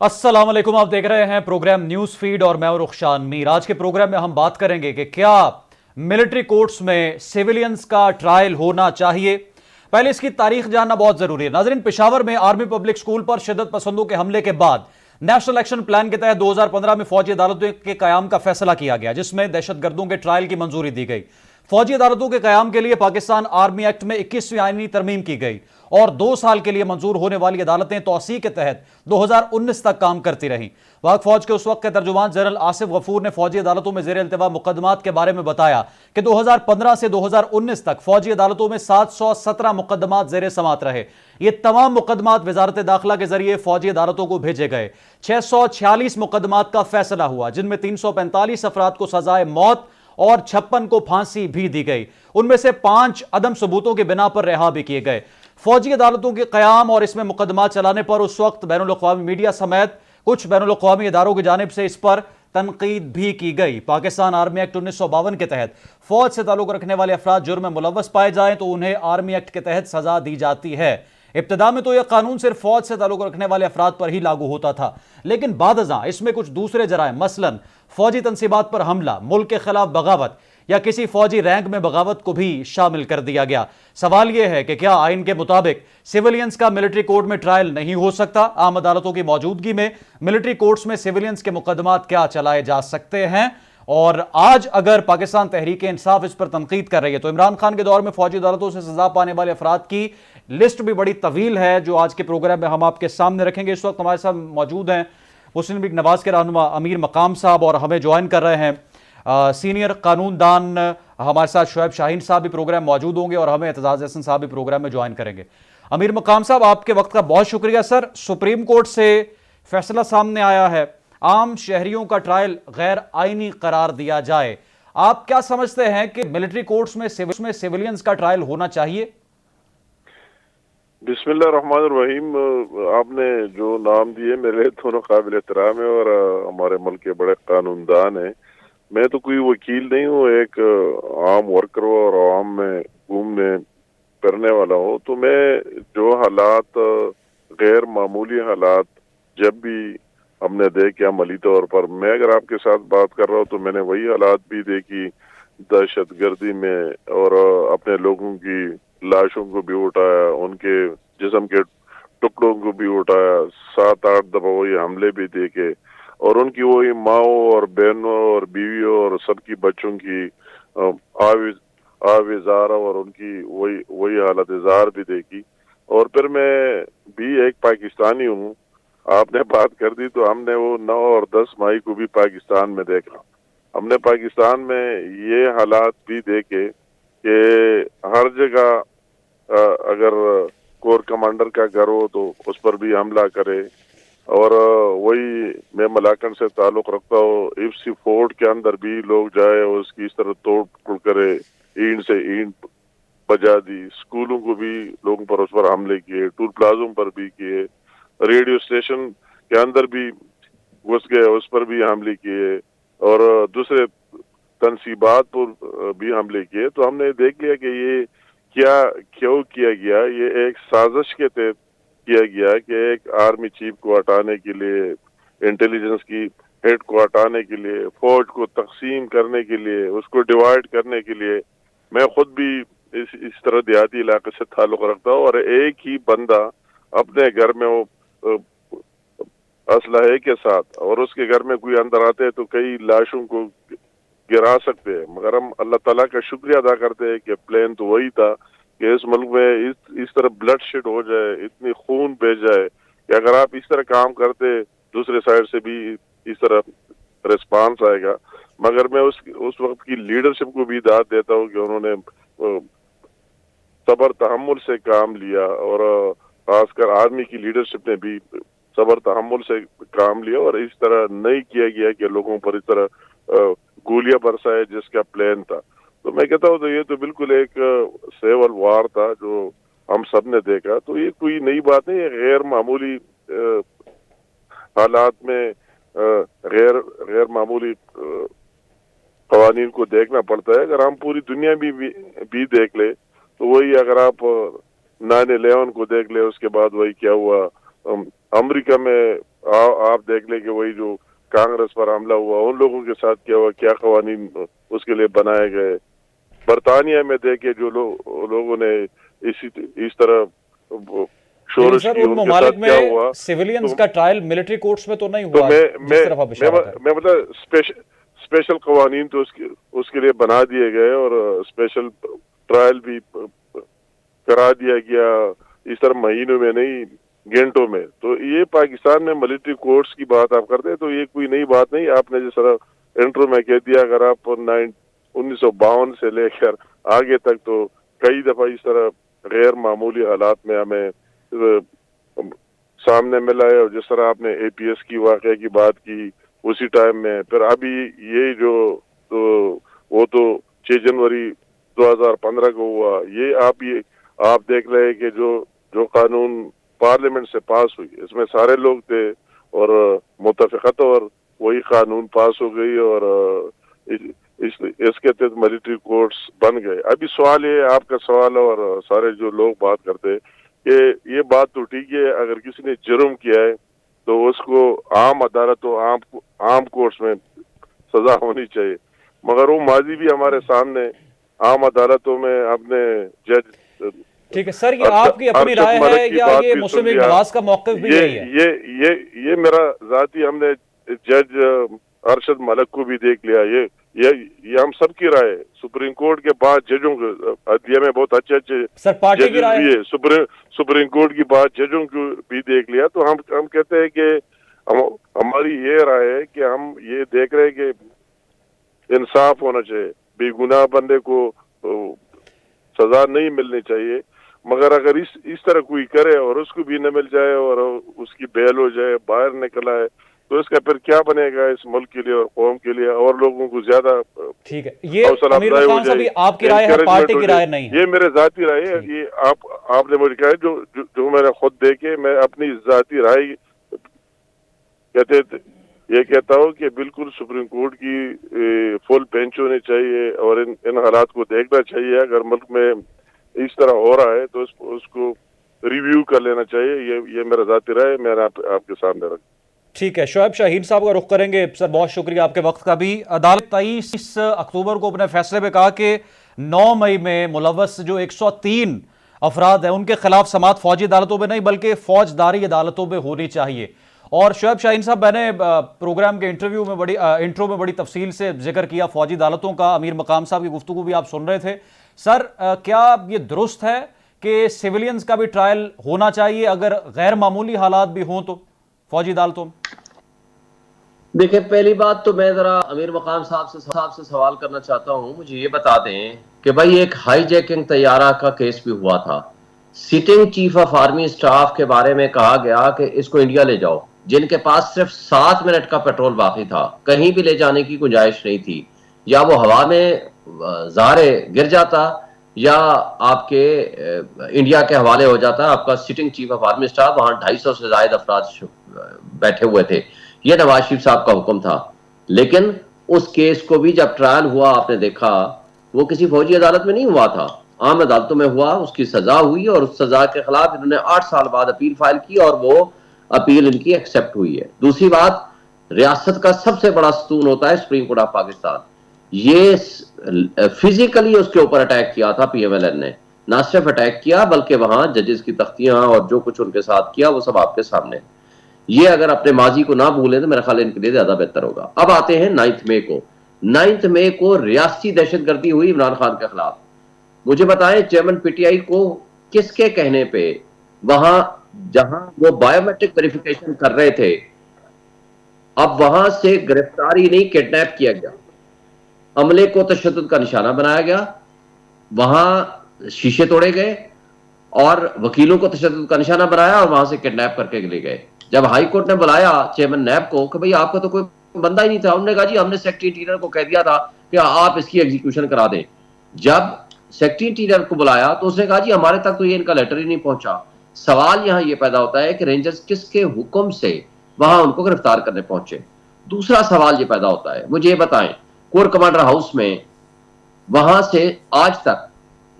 अस्सलाम वालेकुम। आप देख रहे हैं प्रोग्राम न्यूज फीड और मैं हूं रुखशान मीर। आज के प्रोग्राम में हम बात करेंगे कि क्या मिलिट्री कोर्ट्स में सिविलियंस का ट्रायल होना चाहिए। पहले इसकी तारीख जानना बहुत जरूरी है। नाजरीन, पेशावर में आर्मी पब्लिक स्कूल पर शिद्दत पसंदों के हमले के बाद नेशनल एक्शन प्लान के तहत 2015 में फौजी अदालतों के कयाम का फैसला किया गया, जिसमें दहशतगर्दों के ट्रायल की मंजूरी दी गई। फौजी अदालतों के कयाम के लिए पाकिस्तान आर्मी एक्ट में 21वीं आईनी तरमीम की गई और 2 साल के लिए मंजूर होने वाली अदालतें तौसी के तहत 2019 तक काम करती रहीं। पाक फौज के उस वक्त के तर्जुमान जनरल आसिफ गफूर ने फौजी अदालतों में जेर इल्तवा मुकदमात के बारे में बताया कि 2015 से 2019 तक फौजी अदालतों में 717 मुकदमात जेर समात रहे। ये तमाम मुकदमात वजारत दाखिला के जरिए फौजी अदालतों को भेजे गए। 646 मुकदमात का फैसला हुआ, जिनमें 345 अफराद को सजाए मौत और 56 को फांसी भी दी गई। उनमें से 5 अदम सबूतों की बिना पर रिहा भी किए गए। फौजी अदालतों के कयाम और इसमें मुकदमात चलाने पर उस वक्त बैनुल-अक़वामी मीडिया समेत कुछ बैनुल-अक़वामी इदारों की जानिब से इस पर तनकीद भी की गई। पाकिस्तान आर्मी एक्ट 1952 के तहत फौज से ताल्लुक रखने वाले अफराद जुर्म में मुलव्वस पाए जाएं तो उन्हें आर्मी एक्ट के तहत सजा दी जाती है। इब्तिदा में तो यह कानून सिर्फ फौज से ताल्लुक रखने वाले अफराद पर ही लागू होता था, लेकिन बादअज़ां इसमें कुछ दूसरे जराए, मसलन फौजी तनसीबात पर हमला, मुल्क के खिलाफ बगावत या किसी फौजी रैंक में बगावत को भी शामिल कर दिया गया। सवाल यह है कि क्या आइन के मुताबिक सिविलियंस का मिलिट्री कोर्ट में ट्रायल नहीं हो सकता? आम अदालतों की मौजूदगी में मिलिट्री कोर्ट्स में सिविलियंस के मुकदमात क्या चलाए जा सकते हैं? और आज अगर पाकिस्तान तहरीक इंसाफ इस पर तनकीद कर रही है तो इमरान खान के दौर में फौजी अदालतों से सजा पाने वाले अफराद की लिस्ट भी बड़ी तवील है, जो आज के प्रोग्राम में हम आपके सामने रखेंगे। इस वक्त हमारे साथ मौजूद हैं मुस्लिम लीग नवाज के रहनुमा अमीर मकाम साहब और हमें ज्वाइन कर रहे हैं सीनियर कानूनदान हमारे साथ शुएब शाहीन साहब भी प्रोग्राम मौजूद होंगे और हमें एतजाज हसन साहब भी प्रोग्राम में ज्वाइन करेंगे। अमीर मकाम साहब, आपके वक्त का बहुत शुक्रिया। सर, सुप्रीम कोर्ट से फैसला सामने आया है, आम शहरियों का ट्रायल गैर आईनी करार दिया जाए। आप क्या समझते हैं कि मिलिट्री कोर्ट्स में सिविलियंस का ट्रायल होना चाहिए? बिस्मिल्लाहिर्रहमानिर्रहीम। आपने जो नाम दिए मेरे दोनों काबिल एहतराम है और हमारे मुल्क के बड़े कानूनदान हैं। मैं तो कोई वकील नहीं हूँ, एक आम वर्कर और आवाम में घूमने करने वाला हूँ। तो मैं जो हालात, गैर मामूली हालात जब भी हमने देखे अमली तौर पर, मैं अगर आपके साथ बात कर रहा हूँ तो मैंने वही हालात भी देखी दहशत गर्दी में, और अपने लोगों की लाशों को भी उठाया, उनके जिस्म के टुकड़ों को भी उठाया, 7-8 दफा वही हमले भी देखे, और उनकी वही माओ और बहनों और बीवियों और सबकी बच्चों की आविज़ार और उनकी वही हालत इज़ार भी देखी। और फिर मैं भी एक पाकिस्तानी हूँ। आपने बात कर दी तो हमने वो 9 और 10 मई को भी पाकिस्तान में देखा। हमने पाकिस्तान में ये हालात भी देखे कि हर जगह अगर कोर कमांडर का घर हो तो उस पर भी हमला करे, और वही मैं मलाकन से ताल्लुक रखता हूँ, इफ्सी फोर्ट के अंदर भी लोग जाए और उसकी इस तरह तोड़ फोड़ करे, ईंट से ईंट बजा दी, स्कूलों को भी लोगों पर उस पर हमले किए, टूल प्लाजों पर भी किए, रेडियो स्टेशन के अंदर भी घुस गए, उस पर भी हमले किए, और दूसरे तनसीबात पर भी हमले किए। तो हमने देख लिया कि ये क्यों किया गया। ये एक साजिश के तहत किया गया कि एक आर्मी चीफ को हटाने के लिए, इंटेलिजेंस की हेड को हटाने के लिए, फौज को तकसीम करने के लिए, उसको डिवाइड करने के लिए। मैं खुद भी इस तरह देहाती इलाके से ताल्लुक रखता हूँ, और एक ही बंदा अपने घर में वो असलहे के साथ, और उसके घर में कोई अंदर आते हैं तो कई लाशों को गिरा सकते हैं। मगर हम अल्लाह ताला का शुक्रिया अदा करते हैं कि प्लान तो वही था कि इस मुल्क में इस तरह ब्लड शेड हो जाए, इतनी खून बह जाए कि अगर आप इस तरह काम करते दूसरे साइड से भी इस तरह रिस्पांस आएगा। मगर मैं उस वक्त की लीडरशिप को भी दाद देता हूँ कि उन्होंने सबर तहम्मुल से काम लिया, और खासकर आर्मी की लीडरशिप ने भी सबर तहम्मुल से काम लिया, और इस तरह नहीं किया गया कि लोगों पर इस तरह गोलियां बरसाए जिसका प्लान था। तो मैं कहता हूँ तो ये तो बिल्कुल एक सेवल वार था जो हम सब ने देखा। तो ये कोई नई बात नहीं है। गैर मामूली हालात में गैर मामूली कवानीन को देखना पड़ता है। अगर हम पूरी दुनिया भी देख ले तो वही, अगर आप 9/11 को देख ले, उसके बाद वही क्या हुआ, अमेरिका में आप देख ले कि वही जो कांग्रेस पर हमला हुआ उन लोगों के साथ क्या हुआ, क्या कवानीन उसके लिए बनाए गए। बरतानिया में देखे जो लोगों ने इस तरह लेकिन शोरश सर की, उन उनके ममालिक साथ क्या में हुआ। सिविलियंस तो का ट्रायल मिलिट्री कोर्ट्स में तो नहीं तो हुआ जिस तरफ आप इशारा कर रहे मैं मतलब स्पेशल कवानीन तो उसके लिए बना दिए गए और स्पेशल ट्रायल भी करा दिया गया, इस तरह महीनों में नहीं घंटों में। तो ये पाकिस्तान में मिलिट्री कोर्ट्स की बात आप करते हैं तो ये कोई नई बात नहीं। आपने जिस तरह इंट्रो में कह दिया, अगर आप 1952 से लेकर आगे तक तो कई दफा इस तरह गैर मामूली हालात में हमें सामने मिला है। और जिस तरह आपने APS की वाकये की बात की उसी टाइम में, फिर अभी ये जो तो वो तो 6 जनवरी 2015 को हुआ। ये आप देख रहे हैं कि जो कानून पार्लियामेंट से पास हुई इसमें सारे लोग थे और मुतफ़िक़त और वही कानून पास हो गई और इसके तहत मिलिट्री कोर्ट्स बन गए। अभी सवाल ये आपका सवाल और सारे जो लोग बात करते हैं कि ये बात तो ठीक है, अगर किसी ने जुर्म किया है तो उसको आम अदालतों आम कोर्ट्स में सजा होनी चाहिए। मगर वो माजी भी हमारे सामने आम अदालतों में अपने जज ठीक है सर, ये आपकी अपनी राय है या ये मुस्लिम लीग नवाज का मौक़िफ़ भी यही है? ये मेरा जाती, हमने जज अरशद मलिक को भी देख लिया। ये हम सबकी राय है। सुप्रीम कोर्ट के बाद जजों को अदलिया में बहुत अच्छे सर पार्टी की राय भी है। सुप्रीम कोर्ट की बात जजों को भी देख लिया। तो हम कहते हैं कि हमारी ये राय है कि हम ये देख रहे हैं कि इंसाफ होना चाहिए, बेगुनाह बंदे को सजा नहीं मिलनी चाहिए। मगर अगर इस तरह कोई करे और उसको भी न मिल जाए और उसकी बेल हो जाए, बाहर निकला है, तो इसका फिर क्या बनेगा इस मुल्क के लिए और कौम के लिए, और लोगों को ज्यादा ठीक है। ये अमीर मकाम साहब आपकी राय है, पार्टी की राय नहीं है। ये मेरे जाती राय है। ये आपने मुझे कहा जो मैंने खुद देखे, मैं अपनी जाती राय ये कहता हूँ कि बिल्कुल सुप्रीम कोर्ट की फुल बेंच होनी चाहिए और इन हालात को देखना चाहिए। अगर मुल्क में इस तरह हो रहा है तो उसको रिव्यू कर लेना चाहिए। ये मेरा जाती राय है, मैंने आपके सामने रखा। ठीक है, शोएब शाहीन साहब का रुख करेंगे। सर बहुत शुक्रिया आपके वक्त का भी। अदालत 23 अक्टूबर को अपने फैसले में कहा कि 9 मई में मुलव्वस जो 103 अफराद हैं उनके खिलाफ समाअत फौजी अदालतों में नहीं बल्कि फौजदारी अदालतों में होनी चाहिए। और शोएब शाहीन साहब, मैंने प्रोग्राम के इंट्रो में बड़ी तफसील से जिक्र किया फौजी अदालतों का। अमीर मकाम साहब की गुफ्तगू भी आप सुन रहे थे। सर क्या ये दुरुस्त है कि सिविलियंस का भी ट्रायल होना चाहिए अगर गैर मामूली हालात भी हों तो फौजी अदालतों में? देखिए, पहली बात तो मैं जरा अमीर मकाम साहब से सवाल करना चाहता हूं। मुझे ये बता दें कि भाई एक हाईजैकिंग तैयारा का केस भी हुआ था। Sitting chief of army staff के बारे में कहा गया कि इसको इंडिया ले जाओ, जिनके पास सिर्फ 7 मिनट का पेट्रोल बाकी था, कहीं भी ले जाने की गुंजाइश नहीं थी। या वो हवा में ज़ारे गिर जाता या आपके इंडिया के हवाले हो जाता। आपका sitting chief of army staff, वहां 250 से ज्यादा अफराद बैठे हुए थे। यह नवाज शरीफ साहब का हुक्म था। लेकिन उस केस को भी जब ट्रायल हुआ, आपने देखा वो किसी फौजी अदालत में नहीं हुआ था, आम अदालतों में हुआ। उसकी सजा हुई और उस सजा के खिलाफ इन्होंने 8 साल बाद अपील फाइल की और वो अपील इनकी एक्सेप्ट हुई है। दूसरी बात, रियासत का सबसे बड़ा सतून होता है सुप्रीम कोर्ट ऑफ पाकिस्तान। ये फिजिकली उसके ऊपर अटैक किया था PMLN ने। ना सिर्फ अटैक किया बल्कि वहां जजेस की तख्तियां और जो कुछ उनके साथ किया वो सब आपके सामने। ये अगर अपने माजी को ना भूलें तो मेरा ख्याल इनके लिए ज्यादा बेहतर होगा। अब आते हैं 9 मई को। 9 मई को रियासती दहशतगर्दी हुई इमरान खान के खिलाफ। मुझे बताएं, चेयरमैन PTI को किसके कहने पे वहां जहां वो बायोमेट्रिक वेरिफिकेशन कर रहे थे, अब वहां से गिरफ्तारी नहीं, किडनैप किया गया, अमले को तशद्दुद का निशाना बनाया गया, वहां शीशे तोड़े गए और वकीलों को तशद्दुद का निशाना बनाया और वहां से किडनैप करके ले गए। जब हाई कोर्ट ने बुलाया चेयरमैन नैब को कि भाई आपका तो कोई बंदा ही नहीं था, उन्होंने कहा जी हमने सेक्रेटरी इंटीरियर को कह दिया था कि आप इसकी एग्जीक्यूशन करा दें। जब सेक्रेटरी इंटीरियर को बुलाया तो उसने कहा जी हमारे तक तो ये इनका लेटर ही नहीं पहुंचा। सवाल यहां यह पैदा होता है कि रेंजर्स किसके हुक्म से वहां उनको गिरफ्तार करने पहुंचे। दूसरा सवाल यह पैदा होता है, मुझे ये बताएं, कोर कमांडर हाउस में वहां से आज तक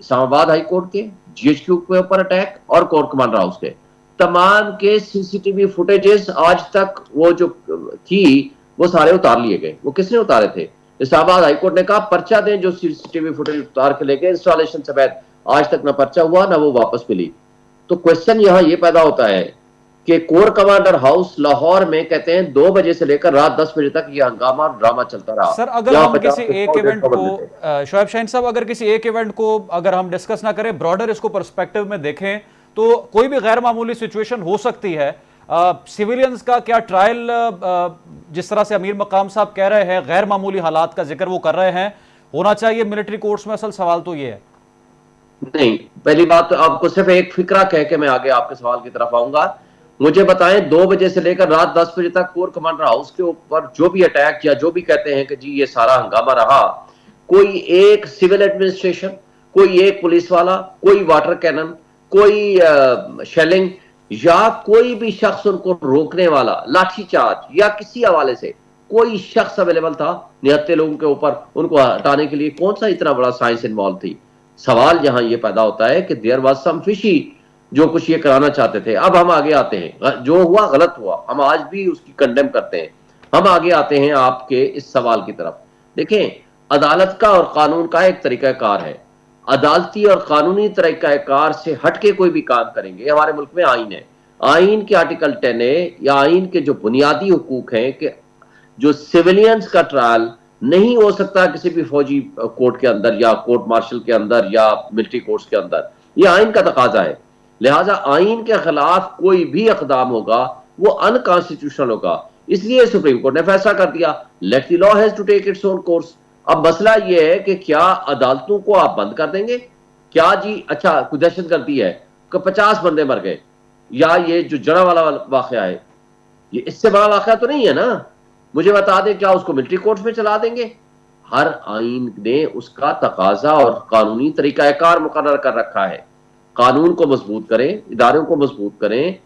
इस्लामाबाद हाई कोर्ट के, GHQ के ऊपर अटैक और कोर कमांडर हाउस के तमाम के सीसीटीवी फुटेजेस आज तक वो जो थी वो सारे उतार लिए गए। वो किसने उतारे थे? इस्लामाबाद हाईकोर्ट ने कहा पर्चा दें जो सीसीटीवी फुटेज उतार के लेके इंस्टॉलेशन समेत। आज तक ना पर्चा हुआ ना वो वापस मिली। तो क्वेश्चन यहां ये पैदा होता है कि कोर कमांडर हाउस लाहौर में कहते हैं 2 बजे से लेकर रात 10 बजे तक ये हंगामा ड्रामा चलता रहा। सर अगर हम किसी एक इवेंट को शोएब शाहीन साहब, अगर किसी एक इवेंट को अगर हम डिस्कस ना करें, ब्रॉडर इसको पर्सपेक्टिव में देखें तो कोई भी गैर मामूली सिचुएशन हो सकती है। सिविलियंस का क्या ट्रायल, जिस तरह से अमीर मकाम साहब कह रहे हैं, गैर मामूली हालात का जिक्र वो कर रहे हैं, होना चाहिए मिलिट्री कोर्ट्स में? असल सवाल तो ये है। नहीं, पहली बात तो आपको सिर्फ एक फिक्रा कह के मैं आगे आपके सवाल की तरफ आऊंगा। मुझे बताएं 2 बजे से लेकर रात 10 बजे तक कोर कमांडर हाउस के ऊपर जो भी अटैक या जो भी कहते हैं कि जी ये सारा हंगामा रहा, कोई एक सिविल एडमिनिस्ट्रेशन, कोई एक पुलिस वाला, कोई वाटर कैनन, कोई शेलिंग या कोई भी शख्स उनको रोकने वाला, लाठीचार्ज या किसी हवाले से कोई शख्स अवेलेबल था निहत्थे लोगों के ऊपर उनको हटाने के लिए? कौन सा इतना बड़ा साइंस इन्वॉल्व थी? सवाल यहां यह पैदा होता है कि देयर वाज सम फिशी जो कुछ ये कराना चाहते थे। अब हम आगे आते हैं, जो हुआ गलत हुआ, हम आज भी उसकी कंडेम करते हैं। हम आगे आते हैं आपके इस सवाल की तरफ। देखें, अदालत का और कानून का एक तरीकाकार है। अदालती और कानूनी तरीकाकार से हटके कोई भी काम करेंगे, हमारे मुल्क में आइन है, आइन के आर्टिकल 10A या आइन के जो बुनियादी हुकूक हैं कि जो सिविलियंस का ट्रायल नहीं हो सकता किसी भी फौजी कोर्ट के अंदर या कोर्ट मार्शल के अंदर या मिलिट्री कोर्ट्स के अंदर, यह आइन का तकाजा है। लिहाजा आइन के खिलाफ कोई भी इकदाम होगा वो अनकॉन्स्टिट्यूशनल होगा। इसलिए सुप्रीम कोर्ट ने फैसला कर दिया, let the law has to take its own course. अब मसला यह है कि क्या अदालतों को आप बंद कर देंगे? क्या जी अच्छा कोई दहशतगर्दी है कि 50 बंदे मर गए, या ये जो जड़ा वाला वाकया है, ये इससे बड़ा वाकया तो नहीं है ना? मुझे बता दें, क्या उसको मिलिट्री कोर्ट में चला देंगे? हर आइन ने उसका तकाजा और कानूनी तरीकाकार मुकर्रर कर रखा है। कानून को मजबूत करें, इदारों को मजबूत करें,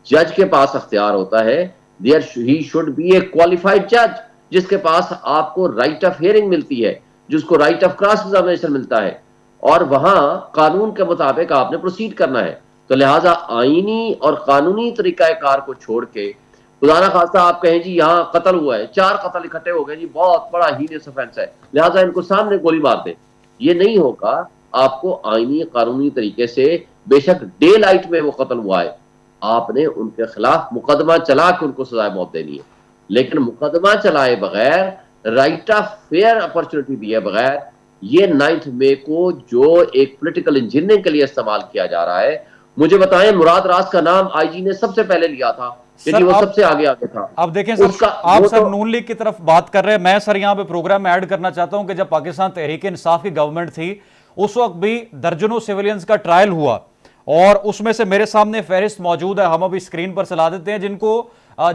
जज के पास अख्तियार होता है। There he should be a qualified जज जिसके पास आपको राइट ऑफ हियरिंग मिलती है, जिसको राइट ऑफ क्रॉस एग्जामिनेशन मिलता है, और वहां कानून के मुताबिक आपने प्रोसीड करना है। तो लिहाजा आईनी और कानूनी तरीकाकार को छोड़ के खुदा खासा आप कहें जी यहाँ कत्ल हुआ है, 4 कत्ल इकट्ठे हो गए जी, बहुत बड़ा हीनियस ऑफेंस है, लिहाजा इनको सामने गोली मार दे, ये नहीं होगा। आपको आईनी कानूनी तरीके से, बेशक डे लाइट में वो कत्ल हुआ है, आपने उनके खिलाफ मुकदमा चला के उनको सजाए मौत देनी है। लेकिन मुकदमा चलाए बगैर, राइट ऑफ फेयर अपॉर्चुनिटी दिए बगैर, ये 9 मई को जो एक पॉलिटिकल इंजीनियरिंग के लिए इस्तेमाल किया जा रहा है। मुझे बताएं, मुराद राज का नाम आईजी ने सबसे पहले लिया था क्योंकि वो सबसे आगे था। अब देखें सर, आप सर नून लीग की तरफ बात कर रहे हैं, मैं सर यहाँ पे प्रोग्राम में ऐड करना चाहता हूं कि जब पाकिस्तान तहरीक इंसाफ की गवर्नमेंट थी उस वक्त भी दर्जनों सिविलियंस का ट्रायल हुआ, और उसमें से मेरे सामने फहरिस्त मौजूद है, हम अभी स्क्रीन पर चला देते हैं,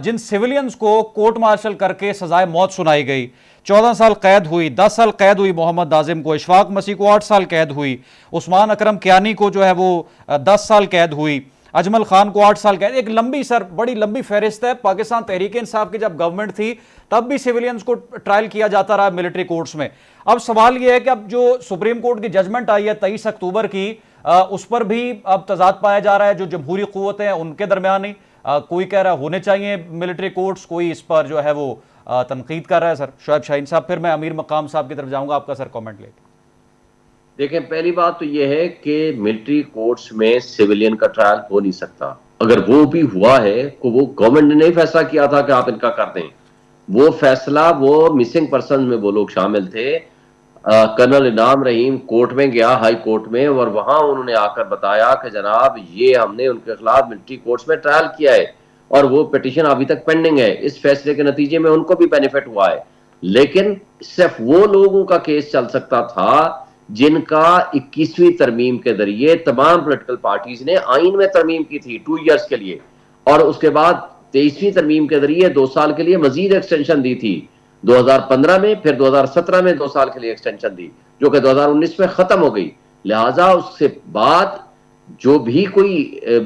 जिन सिविलियंस को कोर्ट मार्शल करके सजाए मौत सुनाई गई। 14 साल कैद हुई, 10 साल कैद हुई मोहम्मद आजिम को, इशफाक मसीह को 8 साल कैद हुई, उस्मान अकरम कियानी को जो है वो 10 साल कैद हुई, अजमल खान को 8 साल कैद। एक लंबी सर, बड़ी लंबी फहरिस्त है। पाकिस्तान तहरीक इंसाफ की जब गवर्नमेंट थी तब भी सिविलियंस को ट्रायल किया जाता रहा मिलिट्री कोर्ट्स में। अब सवाल यह है कि अब जो सुप्रीम कोर्ट की जजमेंट आई है 23 अक्टूबर की, उस पर भी अब तजाद पाया जा रहा है। जो जमहूरी कुव्वतें हैं उनके दरमियान ही कोई कह रहा है होने चाहिए मिलिट्री कोर्ट्स, कोई इस पर जो है वो तनकीद कर रहा है। सर शोएब शाहीन साहब, फिर मैं अमीर मकाम साहब की तरफ जाऊंगा, आपका सर कमेंट लेके। देखें, पहली बात तो यह है कि मिलिट्री कोर्ट्स में सिविलियन का ट्रायल हो नहीं सकता। अगर वो भी हुआ है तो वो गवर्नमेंट ने नहीं फैसला किया था कि आप इनका कर दें। वो फैसला, वो मिसिंग पर्सन में वो लोग शामिल थे। कर्नल इनाम रहीम कोर्ट में गया, हाई कोर्ट में, और वहां उन्होंने आकर बताया कि जनाब ये हमने उनके खिलाफ मिलिट्री कोर्ट्स में ट्रायल किया है और वो पिटीशन अभी तक पेंडिंग है। इस फैसले के नतीजे में उनको भी बेनिफिट हुआ है। लेकिन सिर्फ वो लोगों का केस चल सकता था जिनका 21वीं तरमीम के जरिए तमाम पॉलिटिकल पार्टीज ने आइन में तरमीम की थी 2 इयर्स के लिए, और उसके बाद 23वीं तरमीम के जरिए 2 साल के लिए मजीद एक्सटेंशन दी थी 2015 में, फिर 2017 में 2 साल के लिए एक्सटेंशन दी, जो कि 2019 में खत्म हो गई। लिहाजा उसके बाद जो भी कोई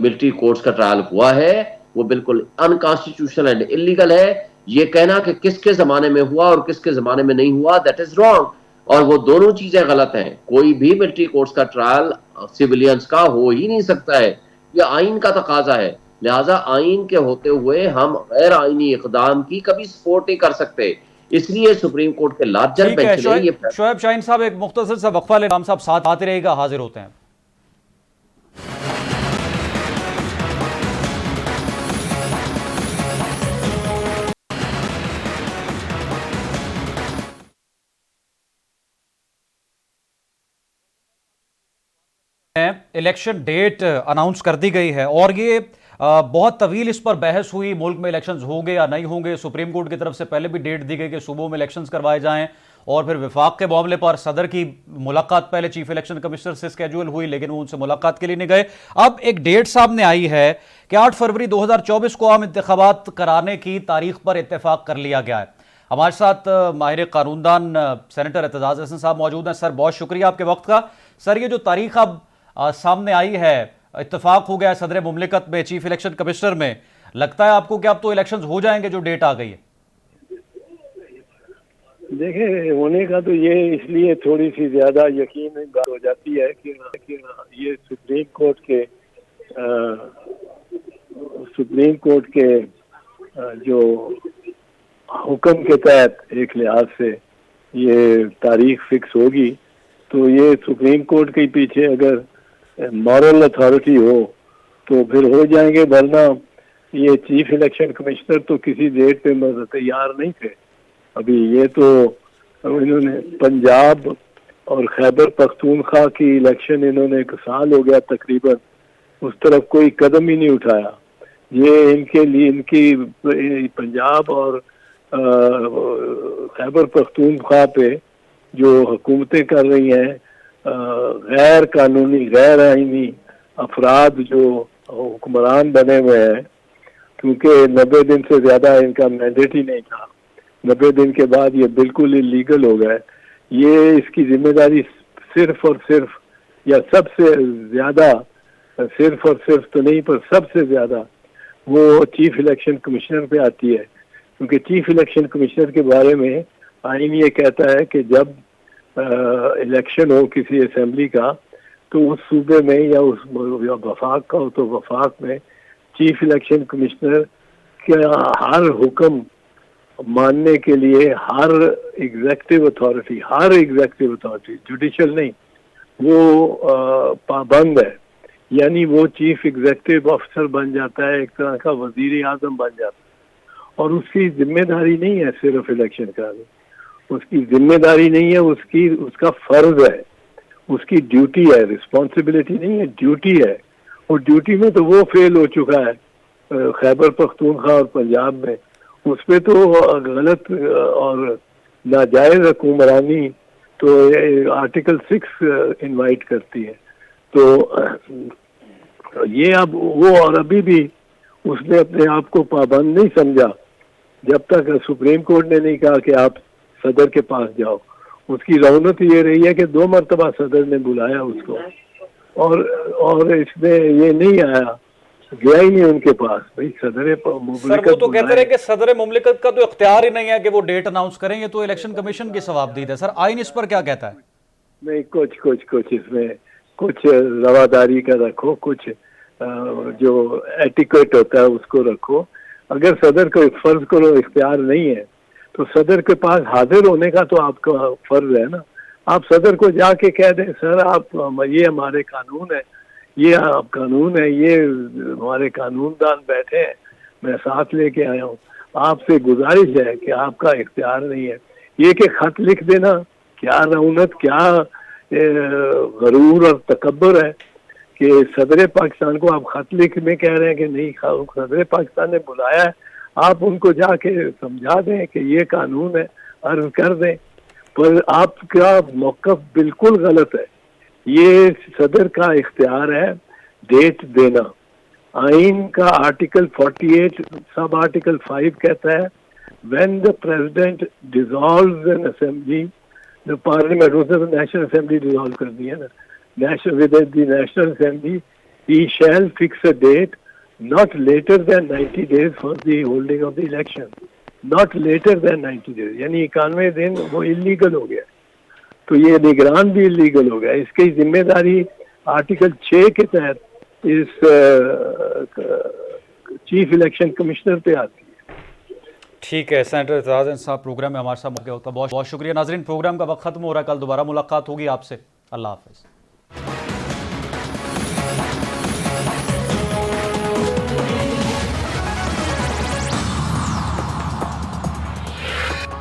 मिलिट्री कोर्ट्स का ट्रायल हुआ है वो बिल्कुल अनकॉन्स्टिट्यूशनल एंड इलीगल है। ये कहना कि किसके जमाने में हुआ और किसके जमाने में नहीं हुआ, दैट इज रॉन्ग, और वो दोनों चीजें गलत हैं। कोई भी मिलिट्री कोर्ट्स का ट्रायल सिविलियंस का हो ही नहीं सकता है, यह आइन का तकाजा है। लिहाजा आइन के होते हुए हम गैर आइनी इकदाम की कभी सपोर्ट नहीं कर सकते। इसलिए सुप्रीम कोर्ट के लार्जर ठीक है, बेंच ने ये शोएब शाहीन साहब एक मुख्तसर सा वक्फा ले, राम साहब साथ आते रहेगा, हाजिर होते हैं। इलेक्शन डेट अनाउंस कर दी गई है और ये बहुत तवील इस पर बहस हुई, मुल्क में इलेक्शंस होंगे या नहीं होंगे। सुप्रीम कोर्ट की तरफ से पहले भी डेट दी गई कि सूबों में इलेक्शंस करवाए जाएं, और फिर विफाक के मामले पर सदर की मुलाकात पहले चीफ इलेक्शन कमिश्नर से स्केड्यूल हुई, लेकिन वो उनसे मुलाकात के लिए नहीं गए। अब एक डेट सामने आई है कि 8 फरवरी 2024 को आम इंतखाबात कराने की तारीख पर इत्तेफाक कर लिया गया है। हमारे साथ माहिर कानूनदान सेनेटर एतजाज हसन साहब मौजूद हैं। सर, बहुत शुक्रिया आपके वक्त का। सर, ये जो तारीख अब सामने आई है, इत्तेफाक हो गया है सदर मुमलिकत में, चीफ इलेक्शन कमिश्नर में, लगता है आपको कि अब तो इलेक्शंस हो जाएंगे जो डेट आ गई है? देखें, होने का तो ये इसलिए थोड़ी सी ज्यादा यकीन बात हो जाती है कि ये सुप्रीम कोर्ट के जो हुक्म के तहत एक लिहाज से ये तारीख फिक्स होगी, तो ये सुप्रीम कोर्ट के पीछे अगर मॉरल अथॉरिटी हो तो फिर हो जाएंगे, वरना ये चीफ इलेक्शन कमिश्नर तो किसी डेट पे तैयार नहीं थे। अभी ये तो इन्होंने पंजाब और खैबर पख्तूनख्वा की इलेक्शन इन्होंने 1 साल हो गया तकरीबन, उस तरफ कोई कदम ही नहीं उठाया। ये इनके लिए इनकी पंजाब और खैबर पख्तूनख्वा पे जो हुकूमतें कर रही हैं, गैर कानूनी गैर आईनी अफराद जो हुक्मरान बने हुए हैं, क्योंकि 90 दिन से ज्यादा इनका मैंडेट ही नहीं था, 90 दिन के बाद ये बिल्कुल इलीगल हो गए। ये इसकी जिम्मेदारी सिर्फ और सिर्फ, या सबसे ज्यादा, सिर्फ और सिर्फ तो नहीं पर सबसे ज्यादा वो चीफ इलेक्शन कमिश्नर पे आती है, क्योंकि चीफ इलेक्शन कमिश्नर के बारे में आइन ये कहता है कि जब इलेक्शन हो किसी असेंबली का, तो उस सूबे में या उस वफाक का हो तो वफाक में चीफ इलेक्शन कमिश्नर का हर हुक्म मानने के लिए हर एग्जेक्टिव अथॉरिटी, जुडिशल नहीं, वो पाबंद है। यानी वो चीफ एग्जेक्टिव ऑफिसर बन जाता है, एक तरह का वजीर आजम बन जाता है, और उसकी जिम्मेदारी नहीं है सिर्फ इलेक्शन करानी, उसकी जिम्मेदारी नहीं है, उसका फर्ज है, उसकी ड्यूटी है, रिस्पॉन्सिबिलिटी नहीं है, ड्यूटी है। और ड्यूटी में तो वो फेल हो चुका है खैबर पख्तूनख्वा और पंजाब में, उस पर तो गलत और नाजायज हुक्मरानी तो आर्टिकल 6 इनवाइट करती है। तो ये अब वो, और अभी भी उसने अपने आप को पाबंद नहीं समझा जब तक सुप्रीम कोर्ट ने नहीं कहा कि आप सदर के पास जाओ। उसकी रौनक ये रही है कि 2 मरतबा सदर ने बुलाया उसको, और इसमें ये नहीं आया, गया ही नहीं उनके पास। भाई सदर सर, वो तो कहते रहे कि सदर मुमलिकत का तो इख्तियार ही नहीं है कि वो डेट अनाउंस करें, ये तो इलेक्शन कमीशन की सवाबदीद है। सर, आइन इस पर क्या कहता है? नहीं, कुछ इसमें कुछ रवादारी का रखो, कुछ जो एटिकेट होता है उसको रखो। अगर सदर को फर्ज करो इख्तियार नहीं है, तो सदर के पास हाजिर होने का तो आपका फर्ज है ना। आप सदर को जाके कह दें, सर आप, ये हमारे कानून है, ये आप कानून है, ये हमारे कानूनदान बैठे हैं, मैं साथ लेके आया हूँ, आपसे गुजारिश है कि आपका इख्तियार नहीं है। ये कि खत लिख देना, क्या रौनक, क्या गरूर और तकब्बर है कि सदर पाकिस्तान को आप खत लिख में कह रहे हैं कि नहीं, सदर पाकिस्तान ने बुलाया है, आप उनको जाके समझा दें कि ये कानून है, अर्ज कर दें। पर आपका मौक़िफ़ बिल्कुल गलत है। ये सदर का इख्तियार है डेट देना। आइन का आर्टिकल 48 सब आर्टिकल 5 कहता है, when the president dissolves an assembly, the parliament, उसने तो नेशनल असेंबली डिसॉल्व कर दी है ना, national assembly, he shall fix a date not later than 90 days for the holding of the election, not later than 90 days, यानी 91 दिन वो illegal हो गया। तो ये निगरान भी इलीगल हो गया। इसकी जिम्मेदारी आर्टिकल 6 के तहत इस चीफ इलेक्शन कमिश्नर पे आती है। ठीक है, सेनेटर एतराज अहमद साहब प्रोग्राम में हमारे साथ मौके होता है। बहुत बहुत शुक्रिया नाजरीन, प्रोग्राम का वक्त खत्म हो रहा है, कल दोबारा मुलाकात होगी आपसे। अल्लाह हाफिज।